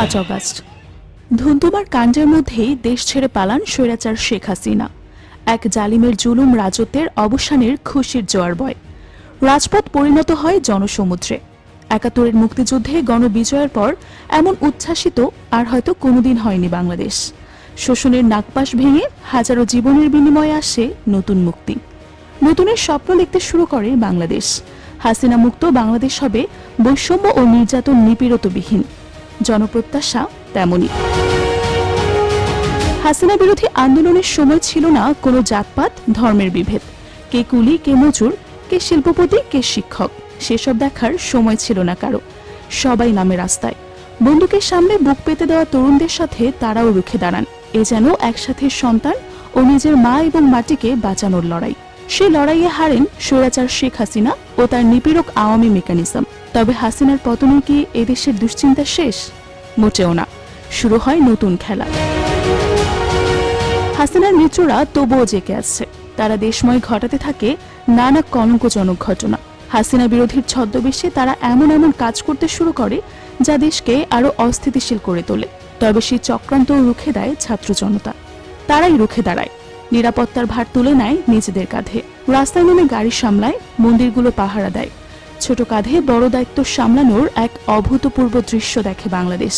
5 August ধুন্ধুমার কাণ্ডের মধ্যেই দেশ ছেড়ে পালান স্বৈরাচার শেখ হাসিনা। এক জালিমের জুলুম রাজত্বের অবসানের খুশির জোয়ার বয়। রাজপথ পরিণত হয় জনসমুদ্রে। ৭১-এর মুক্তিযুদ্ধে গণবিজয়ের পর এমন উচ্ছ্বাসিত আর হয়তো কোনোদিন হয়নি বাংলাদেশ। শোষণের নাগপাশ ভেঙে হাজারো জীবনের বিনিময়ে আসে নতুন মুক্তি। নতুনের স্বপ্ন দেখতে শুরু করে বাংলাদেশ। হাসিনা মুক্ত বাংলাদেশ হবে বৈষম্য ও নির্যাতন নিপীড়িতবিহীন। জনপ্রত্যাশা তেমনই। হাসিনা বিরোধী আন্দোলনের সময় ছিল না কোনো জাতপাত ধর্মের বিভেদ। কে কুলি, কে মজুর, কে শিল্পপতি, কে শিক্ষক, সেসব দেখার সময় ছিল না কারো। সবাই নামে রাস্তায়। বন্দুকের সামনে বুক পেতে দেওয়া তরুণদের সাথে তারাও রুখে দাঁড়ান। এ যেন একসাথে সন্তান ও নিজের মা এবং মাটিকে বাঁচানোর লড়াই। সেই লড়াইয়ে হারেন স্বৈরাচার শেখ হাসিনা ও তার নিপীড়ক আওয়ামী মেকানিজম। তবে হাসিনার পতনে কি এদেশের দুশ্চিন্তা শেষ? মোটেও না। শুরু হয় নতুন খেলা। হাসিনার মিত্ররা তবুও জেগে আছে। তারা দেশময় ঘটাতে থাকে নানা কলঙ্কজনক ঘটনা। হাসিনা বিরোধীর ছদ্মবেশে তারা এমন কাজ করতে শুরু করে যা দেশকে আরো অস্থিতিশীল করে তোলে। তবে সেই চক্রান্ত রুখে দেয় ছাত্র জনতা। তারাই রুখে দাঁড়ায়। নিরাপত্তার ভার তুলে নেয় নিজেদের কাঁধে। রাস্তায় নেমে গাড়ি সামলায়, মন্দিরগুলো পাহারা দেয়। ছোট কাঁধে বড় দায়িত্ব সামলানোর এক অভূতপূর্ব দৃশ্য দেখে বাংলাদেশ।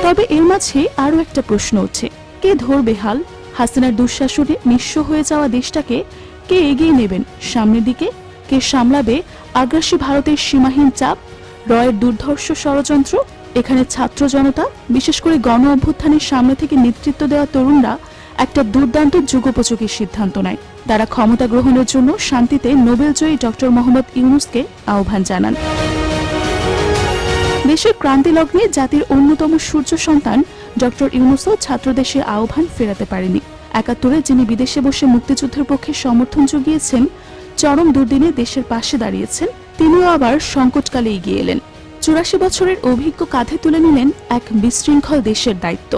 তবে এর মাঝে আরো একটা প্রশ্ন উঠছে, কে ধরবে হাল? হাসিনার দুঃশাসনে নিঃস্ব হয়ে যাওয়া দেশটাকে কে এগিয়ে নেবেন সামনের দিকে? কে সামলাবে আগ্রাসী ভারতের সীমাহীন চাপ, রয়ের দুর্ধর্ষ ষড়যন্ত্র? এখানে ছাত্র জনতা, বিশেষ করে গণ অভ্যুত্থানের সামনে থেকে নেতৃত্ব দেওয়া তরুণরা একটা দুর্দান্ত যুগোপযোগী সিদ্ধান্ত নেয়। তারা ক্ষমতা গ্রহণের জন্য শান্তিতে নোবেলজয়ী ডক্টর মোহাম্মদ ইউনূসকে আহ্বান জানান। দেশের ক্রান্তি লগ্নে জাতির অন্যতম সূর্য সন্তান ডক্টর ইউনূসও ছাত্রদেশের আহ্বান ফেরাতে পারেনি। ৭১-এ যিনি বিদেশে বসে মুক্তিযুদ্ধের পক্ষে সমর্থন জুগিয়েছেন, চরম দুর্দিনে দেশের পাশে দাঁড়িয়েছেন, তিনিও আবার সংকটকালে এগিয়ে এলেন। ৮৪ বছরের অভিজ্ঞ কাঁধে তুলে নিলেন এক বিশৃঙ্খল দেশের দায়িত্ব।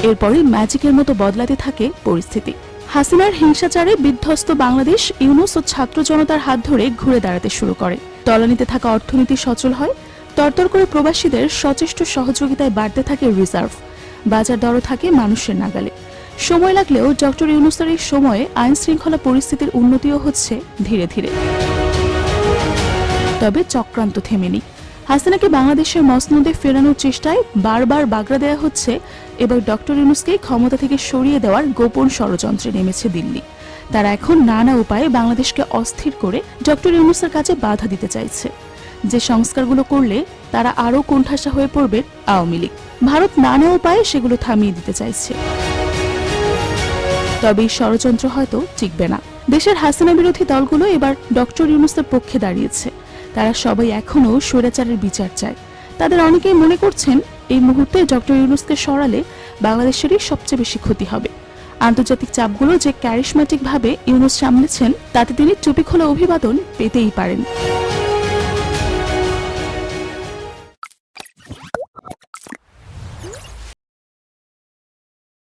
এরপরে ম্যাজিকের মতো বদলাতে থাকে পরিস্থিতি। হাসিনার হিংসাচারে বিধ্বস্ত বাংলাদেশ ইউনূস ও ছাত্র জনতার হাত ধরে ঘুরে দাঁড়াতে শুরু করে। তলানিতে থাকা অর্থনীতি সচল হয়। তরতর করে প্রবাসীদের সচেষ্ট সহযোগিতায় বাড়তে থাকে রিজার্ভ। বাজার দরও থাকে মানুষের নাগালে। সময় লাগলেও ডক্টর ইউনূসের এই সময়ে আইন শৃঙ্খলা পরিস্থিতির উন্নতিও হচ্ছে ধীরে ধীরে। তবে চক্রান্ত থেমেনি। হাসিনাকে বাংলাদেশের মসনদে ফেরানোর চেষ্টায় বারবার বাগড়া দেয়া হচ্ছে। এবার ডক্টর ইউনূসকে ক্ষমতা থেকে সরিয়ে দেওয়ার গোপন ষড়যন্ত্রে নেমেছে দিল্লি। তারা এখন নানা উপায়ে বাংলাদেশকে অস্থির করে ডক্টর ইউনূসের কাজে বাধা দিতে চাইছে। যে সংস্কারগুলো করলে তারা আরও কোণঠাসা হয়ে পড়বে আওয়ামী লীগ। ভারত নানা উপায়ে সেগুলো থামিয়ে দিতে চাইছে। তবে এই ষড়যন্ত্র হয়তো টিকবে না। দেশের হাসিনা বিরোধী দলগুলো এবার ডক্টর ইউনূসের পক্ষে দাঁড়িয়েছে। তারা সবাই এখনও স্বৈরাচারের বিচার চায়। তাদের অনেকেই মনে করছেন এই মুহূর্তে ডক্টর ইউনূসকে সরালে বাংলাদেশেরই সবচেয়ে বেশি ক্ষতি হবে। আন্তর্জাতিক চাপগুলো যে ক্যারিশম্যাটিক ভাবে ইউনূস সামলেছেন, তাতে তিনি টুপি খোলা অভিবাদন পেতেই পারেন।